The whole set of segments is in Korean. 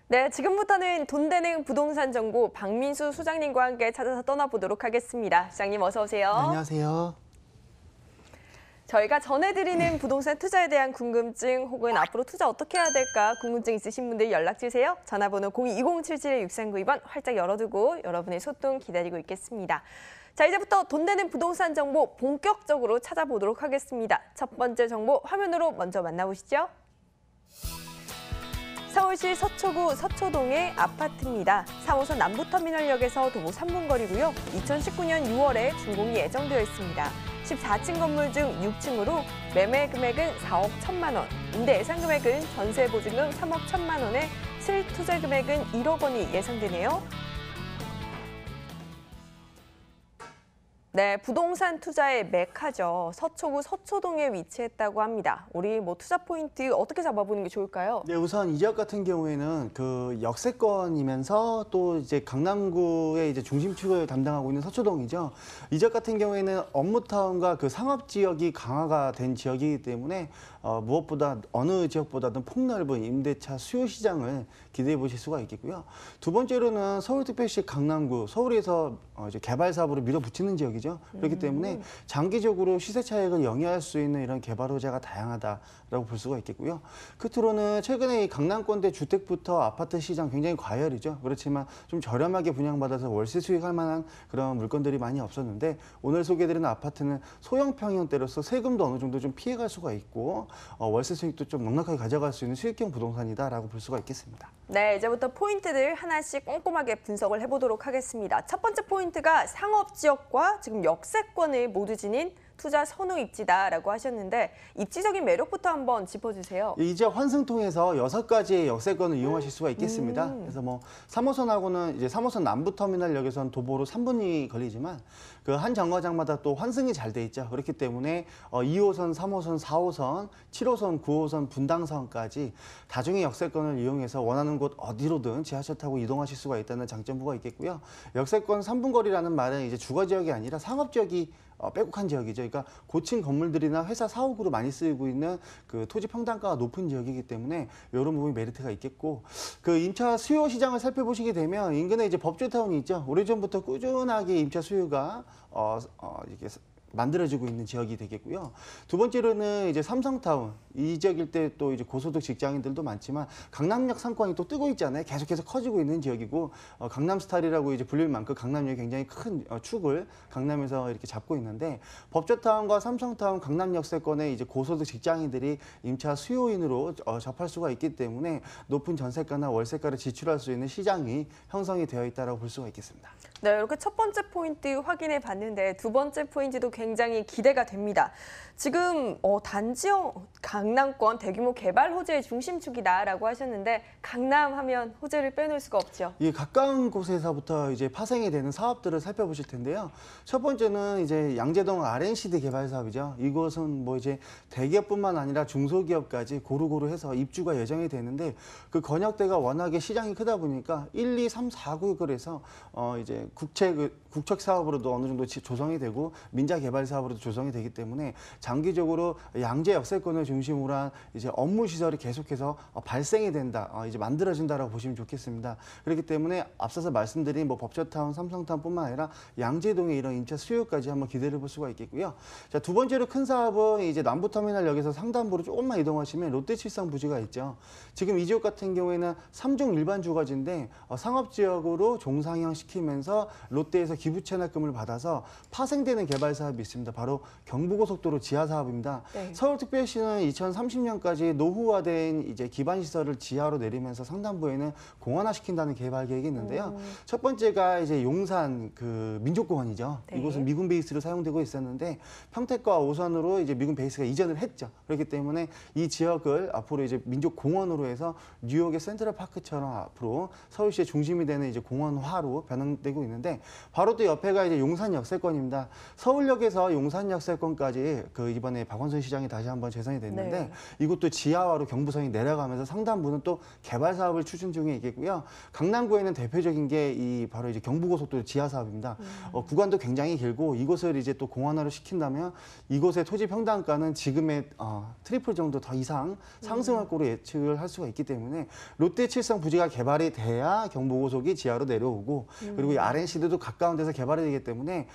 네, 지금부터는 돈 되는 부동산 정보 박민수 소장님과 함께 찾아서 떠나보도록 하겠습니다. 시장님 어서 오세요. 네, 안녕하세요. 저희가 전해드리는 부동산 투자에 대한 궁금증 혹은 앞으로 투자 어떻게 해야 될까 궁금증 있으신 분들 연락 주세요. 전화번호 02-2077-6392번 활짝 열어두고 여러분의 소통 기다리고 있겠습니다. 자, 이제부터 돈 되는 부동산 정보 본격적으로 찾아보도록 하겠습니다. 첫 번째 정보 화면으로 먼저 만나보시죠. 서울시 서초구 서초동의 아파트입니다. 3호선 남부터미널역에서 도보 3분 거리고요. 2019년 6월에 준공이 예정되어 있습니다. 14층 건물 중 6층으로 매매 금액은 4억 1천만 원, 임대 예상 금액은 전세 보증금 3억 1천만 원에 실투자 금액은 1억 원이 예상되네요. 네, 부동산 투자의 메카죠. 서초구 서초동에 위치했다고 합니다. 우리 투자 포인트 어떻게 잡아보는 게 좋을까요? 네, 우선 이 지역 같은 경우에는 그 역세권이면서 또 이제 강남구의 이제 중심축을 담당하고 있는 서초동이죠. 이 지역 같은 경우에는 업무타운과 그 상업 지역이 강화가 된 지역이기 때문에 무엇보다 어느 지역보다도 폭넓은 임대차 수요 시장을 기대해 보실 수가 있겠고요. 두 번째로는 서울특별시 강남구, 서울에서 이제 개발 사업으로 밀어붙이는 지역이죠. 그렇기 때문에 장기적으로 시세 차익을 영위할 수 있는 이런 개발 호재가 다양하다라고 볼 수가 있겠고요. 끝으로는 최근에 이 강남권대 주택부터 아파트 시장 굉장히 과열이죠. 그렇지만 좀 저렴하게 분양받아서 월세 수익할 만한 그런 물건들이 많이 없었는데 오늘 소개해드리는 아파트는 소형 평형대로서 세금도 어느 정도 좀 피해갈 수가 있고 월세 수익도 좀 넉넉하게 가져갈 수 있는 수익형 부동산이다라고 볼 수가 있겠습니다. 네, 이제부터 포인트들 하나씩 꼼꼼하게 분석을 해보도록 하겠습니다. 첫 번째 포인트가 상업지역과 지금 역세권을 모두 지닌 투자 선호 입지다라고 하셨는데 입지적인 매력부터 한번 짚어주세요. 이 지역 환승통에서 6가지의 역세권을 이용하실 수가 있겠습니다. 그래서 3호선하고는 이제 3호선 남부터미널역에서는 도보로 3분이 걸리지만 그 한 정거장마다 또 환승이 잘 돼 있죠. 그렇기 때문에 2호선, 3호선, 4호선, 7호선, 9호선, 분당선까지 다중의 역세권을 이용해서 원하는 곳 어디로든 지하철 타고 이동하실 수가 있다는 장점부가 있겠고요. 역세권 3분 거리라는 말은 이제 주거 지역이 아니라 상업 지역이 빼곡한 지역이죠. 그러니까 고층 건물들이나 회사 사옥으로 많이 쓰이고 있는 그 토지 평당가가 높은 지역이기 때문에 이런 부분이 메리트가 있겠고 그 임차 수요 시장을 살펴보시게 되면 인근에 이제 법조타운이 있죠. 오래전부터 꾸준하게 임차 수요가 이렇게 만들어지고 있는 지역이 되겠고요. 두 번째로는 이제 삼성타운 이 지역일 때 또 이제 고소득 직장인들도 많지만 강남역 상권이 또 뜨고 있잖아요. 계속해서 커지고 있는 지역이고 강남스타일이라고 이제 불릴 만큼 강남역이 굉장히 큰 축을 강남에서 이렇게 잡고 있는데 법조타운과 삼성타운 강남역세권에 이제 고소득 직장인들이 임차 수요인으로 접할 수가 있기 때문에 높은 전세가나 월세가를 지출할 수 있는 시장이 형성이 되어 있다고 볼 수가 있겠습니다. 네, 이렇게 첫 번째 포인트 확인해 봤는데 두 번째 포인트도 굉장히 기대가 됩니다. 지금 단지형 강남권 대규모 개발 호재의 중심축이다라고 하셨는데 강남 하면 호재를 빼놓을 수가 없죠. 이 가까운 곳에서부터 이제 파생이 되는 사업들을 살펴보실 텐데요. 첫 번째는 이제 양재동 R&CD 개발 사업이죠. 이곳은 뭐 이제 대기업뿐만 아니라 중소기업까지 고루고루 해서 입주가 예정이 되는데 그 권역대가 워낙에 시장이 크다 보니까 1, 2, 3, 4구역을 해서 이제 국책 사업으로도 어느 정도 조성이 되고 민자 개발 사업으로도 조성이 되기 때문에 장기적으로 양재 역세권을 중심으로 한 이제 업무 시설이 계속해서 발생이 된다, 이제 만들어진다라고 보시면 좋겠습니다. 그렇기 때문에 앞서서 말씀드린 뭐 법조타운, 삼성타운뿐만 아니라 양재동의 이런 임차 수요까지 한번 기대를 볼 수가 있겠고요. 자, 두 번째로 큰 사업은 이제 남부터미널역에서 상단부로 조금만 이동하시면 롯데칠성 부지가 있죠. 지금 이 지역 같은 경우에는 3종 일반 주거지인데 상업지역으로 종상형 시키면서 롯데에서 기부 채납금을 받아서 파생되는 개발 사업이 있습니다. 바로 경부고속도로 지하 사업입니다. 네. 서울특별시는 2030년까지 노후화된 이제 기반 시설을 지하로 내리면서 상단부에는 공원화 시킨다는 개발 계획이 있는데요. 첫 번째가 이제 용산 그 민족공원이죠. 네. 이곳은 미군 베이스로 사용되고 있었는데 평택과 오산으로 이제 미군 베이스가 이전을 했죠. 그렇기 때문에 이 지역을 앞으로 이제 민족공원으로 해서 뉴욕의 센트럴파크처럼 앞으로 서울시의 중심이 되는 이제 공원화로 변형되고 있는데 바로 또 옆에가 이제 용산 역세권입니다. 서울역에 지역에서 용산 역세권까지 그 이번에 박원순 시장이 다시 한번 재선이 됐는데 네. 이것도 지하화로 경부선이 내려가면서 상당부는 또 개발 사업을 추진 중에 있겠고요. 강남구에는 대표적인 게 이 바로 이제 경부고속도로 지하 사업입니다. 구간도 굉장히 길고 이곳을 이제 또 공원화로 시킨다면 이곳의 토지 평당가는 지금의 트리플 정도 더 이상 상승할 거로 예측을 할 수가 있기 때문에 롯데 칠성 부지가 개발이 돼야 경부고속이 지하로 내려오고 그리고 이 RNC도 가까운 데서 개발이 되기 때문에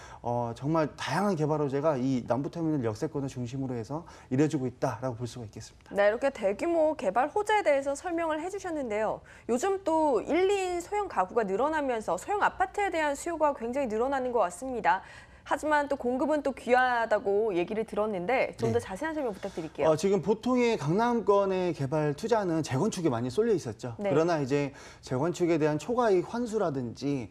정말 다양한 개발 호재가 이 남부터미널 역세권을 중심으로 해서 이뤄지고 있다라고 볼 수가 있겠습니다. 네, 이렇게 대규모 개발 호재에 대해서 설명을 해주셨는데요. 요즘 또 1, 2인 소형 가구가 늘어나면서 소형 아파트에 대한 수요가 굉장히 늘어나는 것 같습니다. 하지만 또 공급은 또 귀하다고 얘기를 들었는데 좀 더 네. 자세한 설명 부탁드릴게요. 지금 보통의 강남권의 개발 투자는 재건축에 많이 쏠려 있었죠. 네. 그러나 이제 재건축에 대한 초과이익 환수라든지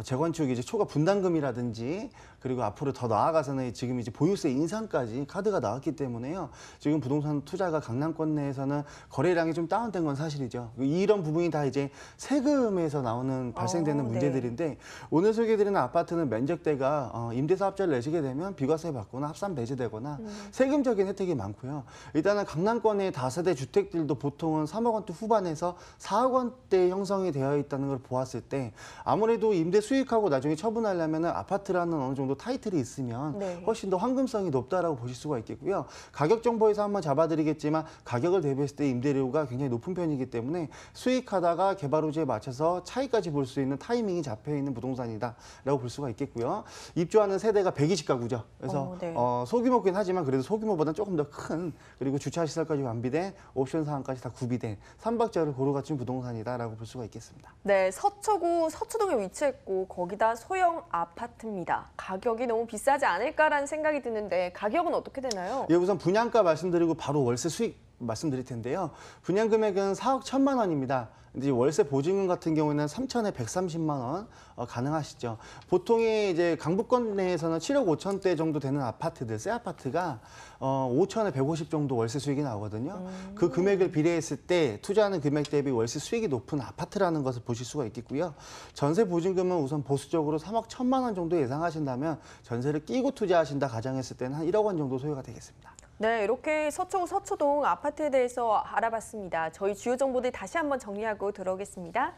재건축 이제 초과 분담금이라든지 그리고 앞으로 더 나아가서는 지금 이제 보유세 인상까지 카드가 나왔기 때문에요. 지금 부동산 투자가 강남권 내에서는 거래량이 좀 다운된 건 사실이죠. 이런 부분이 다 이제 세금에서 나오는 발생되는 네. 문제들인데 오늘 소개해드리는 아파트는 면적대가 임대사업자를 내시게 되면 비과세 받거나 합산 배제되거나 세금적인 혜택이 많고요. 일단은 강남권의 다세대 주택들도 보통은 3억 원대 후반에서 4억 원대 형성이 되어 있다는 걸 보았을 때 아무래도 임대 수익하고 나중에 처분하려면 아파트라는 어느 정도 타이틀이 있으면 네. 훨씬 더 환금성이 높다라고 보실 수가 있겠고요. 가격 정보에서 한번 잡아드리겠지만 가격을 대비했을 때 임대료가 굉장히 높은 편이기 때문에 수익하다가 개발 호재에 맞춰서 차익까지 볼 수 있는 타이밍이 잡혀 있는 부동산이다라고 볼 수가 있겠고요. 입주하는 세대가 120가구죠. 그래서 네. 소규모긴 하지만 그래도 소규모보다는 조금 더 큰 그리고 주차 시설까지 완비된 옵션 사항까지 다 구비된 3박자를 고루 갖춘 부동산이다라고 볼 수가 있겠습니다. 네, 서초구 서초동에 위치했고 거기다 소형 아파트입니다. 가격이 너무 비싸지 않을까라는 생각이 드는데 가격은 어떻게 되나요? 예, 우선 분양가 말씀드리고 바로 월세 수익 말씀드릴 텐데요. 분양 금액은 4억 1천만 원입니다. 이제 월세 보증금 같은 경우에는 3천에 130만 원 가능하시죠. 보통의 이제 강북권 내에서는 7억 5천대 정도 되는 아파트들, 새 아파트가 5천에 150 정도 월세 수익이 나오거든요. 그 금액을 비례했을 때 투자하는 금액 대비 월세 수익이 높은 아파트라는 것을 보실 수가 있겠고요. 전세 보증금은 우선 보수적으로 3억 1천만 원 정도 예상하신다면 전세를 끼고 투자하신다 가정했을 때는 한 1억 원 정도 소요가 되겠습니다. 네, 이렇게 서초구 서초동 아파트에 대해서 알아봤습니다. 저희 주요 정보들 다시 한번 정리하고 들어오겠습니다.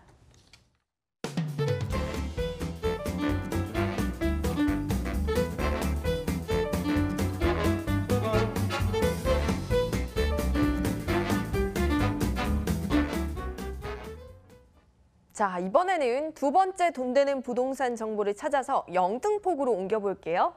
자, 이번에는 두 번째 돈 되는 부동산 정보를 찾아서 영등포구로 옮겨볼게요.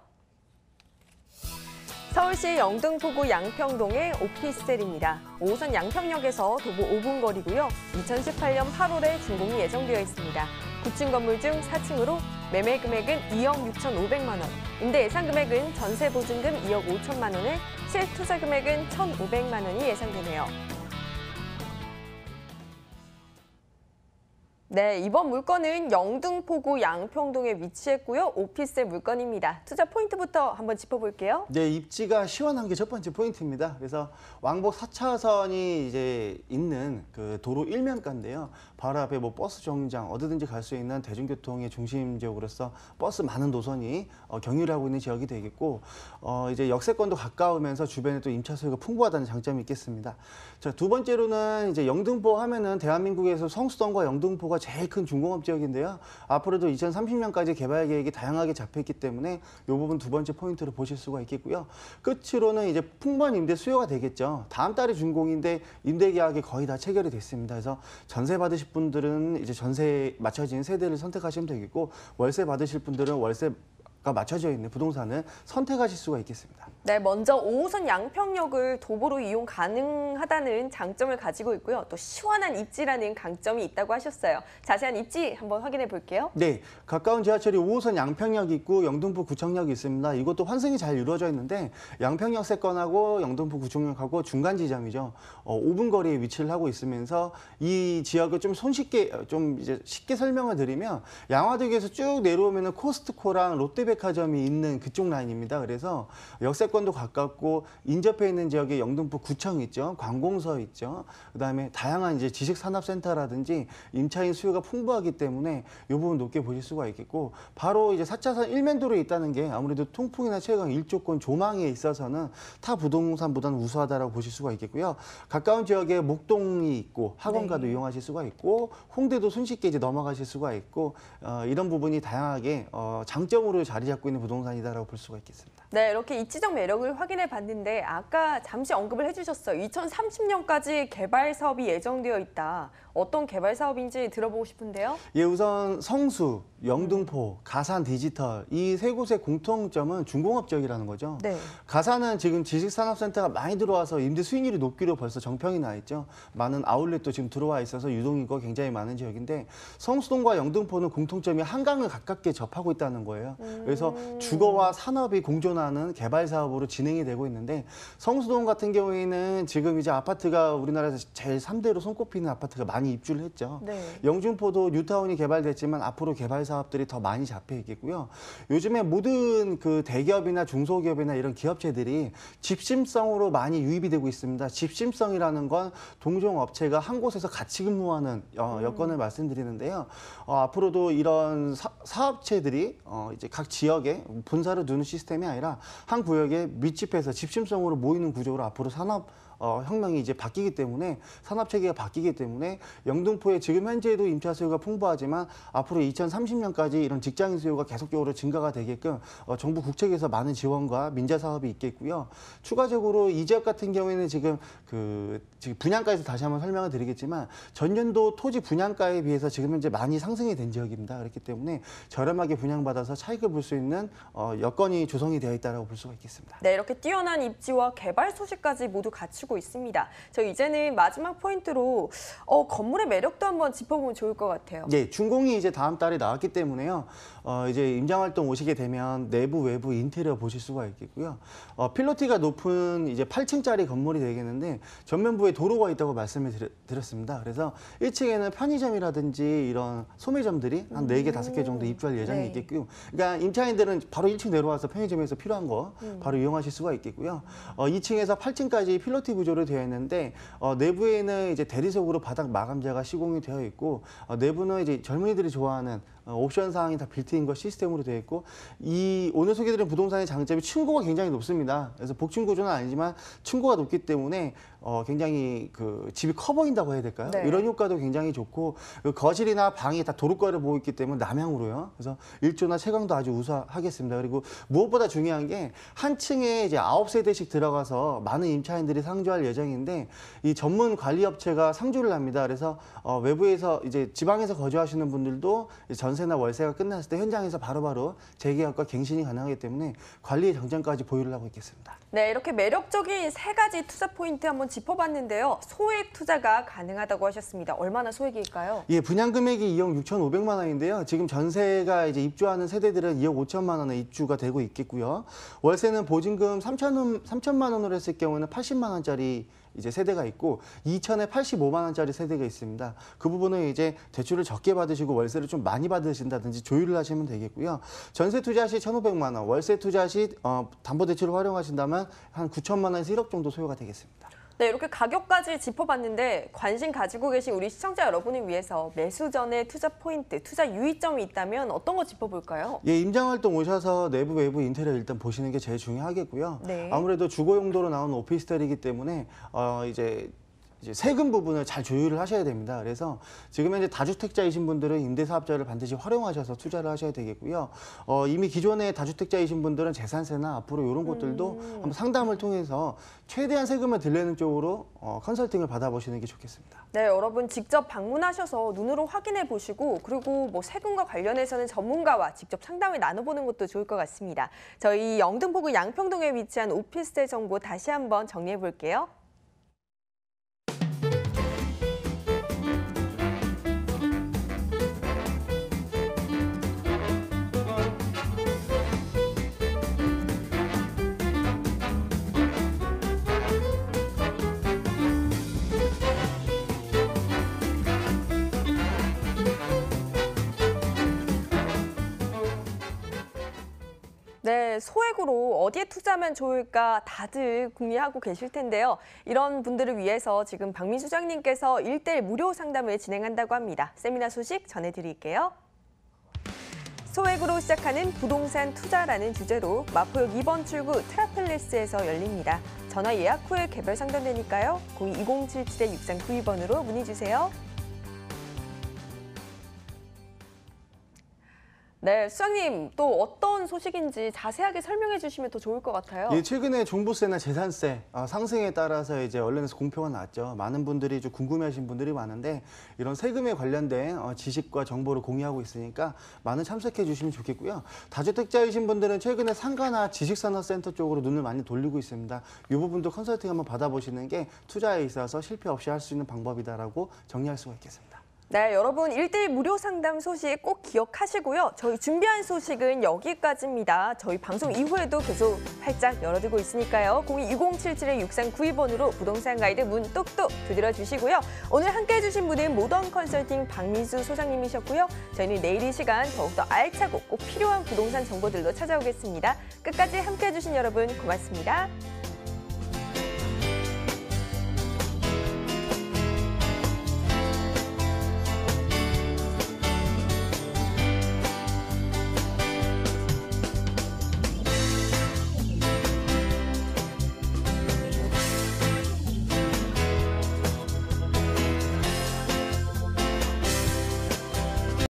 서울시 영등포구 양평동의 오피스텔입니다. 5호선 양평역에서 도보 5분 거리고요. 2018년 8월에 준공이 예정되어 있습니다. 9층 건물 중 4층으로 매매 금액은 2억 6,500만 원, 임대 예상 금액은 전세 보증금 2억 5천만 원에 실투자 금액은 1,500만 원이 예상되네요. 네, 이번 물건은 영등포구 양평동에 위치했고요. 오피스텔 물건입니다. 투자 포인트부터 한번 짚어볼게요. 네, 입지가 시원한 게 첫 번째 포인트입니다. 그래서 왕복 4차선이 이제 있는 그 도로 일면가인데요. 바로 앞에 뭐 버스 정류장 어디든지 갈 수 있는 대중교통의 중심 지역으로서 버스 많은 노선이 경유를 있는 지역이 되겠고 이제 역세권도 가까우면서 주변에 또 임차 소유가 풍부하다는 장점이 있겠습니다. 자, 두 번째로는 이제 영등포 하면은 대한민국에서 성수동과 영등포가 제일 큰 중공업 지역인데요. 앞으로도 2030년까지 개발 계획이 다양하게 잡혀 있기 때문에 이 부분 두 번째 포인트로 보실 수가 있겠고요. 끝으로는 이제 풍부한 임대 수요가 되겠죠. 다음 달에 준공인데 임대 계약이 거의 다 체결이 됐습니다. 그래서 전세 받으실 분들은 이제 전세에 맞춰진 세대를 선택하시면 되겠고 월세 받으실 분들은 월세가 맞춰져 있는 부동산을 선택하실 수가 있겠습니다. 네, 먼저 5호선 양평역을 도보로 이용 가능하다는 장점을 가지고 있고요. 또 시원한 입지라는 강점이 있다고 하셨어요. 자세한 입지 한번 확인해 볼게요. 네, 가까운 지하철이 5호선 양평역이 있고 영등포 구청역이 있습니다. 이것도 환승이 잘 이루어져 있는데 양평역 세권하고 영등포 구청역하고 중간 지점이죠. 5분 거리에 위치를 하고 있으면서 이 지역을 좀 쉽게 설명을 드리면 양화대교에서 쭉 내려오면은 코스트코랑 롯데백화점이 있는 그쪽 라인입니다. 그래서 역세권 경찰권도 가깝고 인접해 있는 지역에 영등포 구청 있죠, 관공서 있죠. 그다음에 다양한 이제 지식산업센터라든지 임차인 수요가 풍부하기 때문에 이 부분 높게 보실 수가 있겠고, 바로 이제 4차선 일면도로에 있다는 게 아무래도 통풍이나 채광, 일조권, 조망에 있어서는 타 부동산보다는 우수하다라고 보실 수가 있겠고요. 가까운 지역에 목동이 있고 학원가도 이용하실 수가 있고, 홍대도 손쉽게 이제 넘어가실 수가 있고, 이런 부분이 다양하게 장점으로 자리 잡고 있는 부동산이다라고 볼 수가 있겠습니다. 네, 이렇게 입지적 매력을 확인해 봤는데 아까 잠시 언급을 해주셨어요. 2030년까지 개발 사업이 예정되어 있다. 어떤 개발 사업인지 들어보고 싶은데요. 예, 우선 성수, 영등포, 가산 디지털 이 세 곳의 공통점은 중공업 지역이라는 거죠. 네. 가산은 지금 지식산업센터가 많이 들어와서 임대 수익률이 높기로 벌써 정평이 나 있죠. 많은 아울렛도 지금 들어와 있어서 유동인구가 굉장히 많은 지역인데, 성수동과 영등포는 공통점이 한강을 가깝게 접하고 있다는 거예요. 그래서 주거와 산업이 공존하는 개발 사업으로 진행이 되고 있는데, 성수동 같은 경우에는 지금 이제 아파트가 우리나라에서 제일 3대로 손꼽히는 아파트가 많이 입주를 했죠. 네. 영등포도 뉴타운이 개발됐지만 앞으로 개발 사업들이 더 많이 잡혀 있겠고요. 요즘에 모든 그 대기업이나 중소기업이나 이런 기업체들이 집심성으로 많이 유입이 되고 있습니다. 집심성이라는 건 동종 업체가 한 곳에서 같이 근무하는 여건을 말씀드리는데요. 앞으로도 이런 사업체들이 이제 각 지역에 본사를 두는 시스템이 아니라 한 구역에 밀집해서 집심성으로 모이는 구조로 앞으로 산업 혁명이 이제 바뀌기 때문에, 산업 체계가 바뀌기 때문에 영등포에 지금 현재도 임차 수요가 풍부하지만 앞으로 2030년까지 이런 직장인 수요가 계속적으로 증가가 되게끔 정부 국책에서 많은 지원과 민자 사업이 있겠고요. 추가적으로 이 지역 같은 경우에는 지금 지금 분양가에서 다시 한번 설명을 드리겠지만, 전년도 토지 분양가에 비해서 지금 현재 많이 상승이 된 지역입니다. 그렇기 때문에 저렴하게 분양받아서 차익을 볼 수 있는 여건이 조성이 되어 있다고 볼 수가 있겠습니다. 네, 이렇게 뛰어난 입지와 개발 소식까지 모두 갖추고 있습니다. 저 이제는 마지막 포인트로 건물의 매력도 한번 짚어보면 좋을 것 같아요. 예, 준공이 이제 다음 달에 나왔기 때문에요. 이제 임장활동 오시게 되면 내부, 외부 인테리어 보실 수가 있겠고요. 필로티가 높은 이제 8층짜리 건물이 되겠는데, 전면부에 도로가 있다고 말씀을 드렸습니다. 그래서 1층에는 편의점이라든지 이런 소매점들이 한 4개, 5개 정도 입주할 예정이 네. 있겠고요. 그러니까 임차인들은 바로 1층 내려와서 편의점에서 필요한 거 바로 이용하실 수가 있겠고요. 2층에서 8층까지 필로티 구조로 되어 있는데, 내부에는 이제 대리석으로 바닥 마감재가 시공이 되어 있고, 내부는 이제 젊은이들이 좋아하는 옵션 사항이 다 빌트인 거 시스템으로 되어 있고, 이 오늘 소개드린 부동산의 장점이 층고가 굉장히 높습니다. 그래서 복층 구조는 아니지만 층고가 높기 때문에 굉장히 그 집이 커 보인다고 해야 될까요? 네. 이런 효과도 굉장히 좋고, 그 거실이나 방이 다 도로가를 보고 있기 때문에 남향으로요. 그래서 일조나 채광도 아주 우수하겠습니다. 그리고 무엇보다 중요한 게 한 층에 이제 9세대씩 들어가서 많은 임차인들이 상주할 예정인데, 이 전문 관리 업체가 상주를 합니다. 그래서 외부에서 이제 지방에서 거주하시는 분들도 전세나 월세가 끝났을 때 현장에서 바로바로 재계약과 갱신이 가능하기 때문에 관리의 장점까지 보유를 하고 있겠습니다. 네, 이렇게 매력적인 3가지 투자 포인트 한번 짚어봤는데요. 소액 투자가 가능하다고 하셨습니다. 얼마나 소액일까요? 예, 분양 금액이 2억 6,500만 원인데요. 지금 전세가 이제 입주하는 세대들은 2억 5천만 원에 입주가 되고 있겠고요. 월세는 보증금 3천만 원으로 했을 경우는 80만 원짜리 이제 세대가 있고, 2천에 85만 원짜리 세대가 있습니다. 그 부분은 이제 대출을 적게 받으시고 월세를 좀 많이 받으신다든지 조율을 하시면 되겠고요. 전세 투자 시 1,500만 원, 월세 투자 시 담보대출을 활용하신다면 한 9천만 원에서 1억 정도 소요가 되겠습니다. 네, 이렇게 가격까지 짚어봤는데 관심 가지고 계신 우리 시청자 여러분을 위해서 매수 전에 투자 포인트, 투자 유의점이 있다면 어떤 거 짚어볼까요? 예, 임장활동 오셔서 내부, 외부 인테리어 일단 보시는 게 제일 중요하겠고요. 네. 아무래도 주거 용도로 나오는 오피스텔이기 때문에 이제 세금 부분을 잘 조율을 하셔야 됩니다. 그래서 지금 현재 다주택자이신 분들은 임대사업자를 반드시 활용하셔서 투자를 하셔야 되겠고요. 이미 기존에 다주택자이신 분들은 재산세나 앞으로 이런 것들도 한번 상담을 통해서 최대한 세금을 들리는 쪽으로 컨설팅을 받아보시는 게 좋겠습니다. 네, 여러분 직접 방문하셔서 눈으로 확인해 보시고, 그리고 뭐 세금과 관련해서는 전문가와 직접 상담을 나눠보는 것도 좋을 것 같습니다. 저희 영등포구 양평동에 위치한 오피스텔 정보 다시 한번 정리해 볼게요. 네, 네, 소액으로 어디에 투자하면 좋을까 다들 궁리하고 계실 텐데요. 이런 분들을 위해서 지금 박민수 소장님께서 1:1 무료 상담을 진행한다고 합니다. 세미나 소식 전해드릴게요. 소액으로 시작하는 부동산 투자라는 주제로 마포역 2번 출구 트라펠레스에서 열립니다. 전화 예약 후에 개별 상담되니까요. 02-2077-6392번으로 문의 주세요. 네, 수장님 또 어떤 소식인지 자세하게 설명해 주시면 더 좋을 것 같아요. 예, 최근에 종부세나 재산세 상승에 따라서 이제 언론에서 공표가 났죠. 많은 분들이 좀 궁금해하신 분들이 많은데 이런 세금에 관련된 지식과 정보를 공유하고 있으니까 많은 참석해 주시면 좋겠고요. 다주택자이신 분들은 최근에 상가나 지식산업센터 쪽으로 눈을 많이 돌리고 있습니다. 이 부분도 컨설팅 한번 받아보시는 게 투자에 있어서 실패 없이 할 수 있는 방법이다라고 정리할 수가 있겠습니다. 네, 여러분 1:1 무료 상담 소식 꼭 기억하시고요. 저희 준비한 소식은 여기까지입니다. 저희 방송 이후에도 계속 활짝 열어두고 있으니까요. 02-2077-6392번으로 부동산 가이드 문 뚝뚝 두드려 주시고요. 오늘 함께해 주신 분은 모던 컨설팅 박민수 소장님이셨고요. 저희는 내일 이 시간 더욱더 알차고 꼭 필요한 부동산 정보들로 찾아오겠습니다. 끝까지 함께해 주신 여러분 고맙습니다.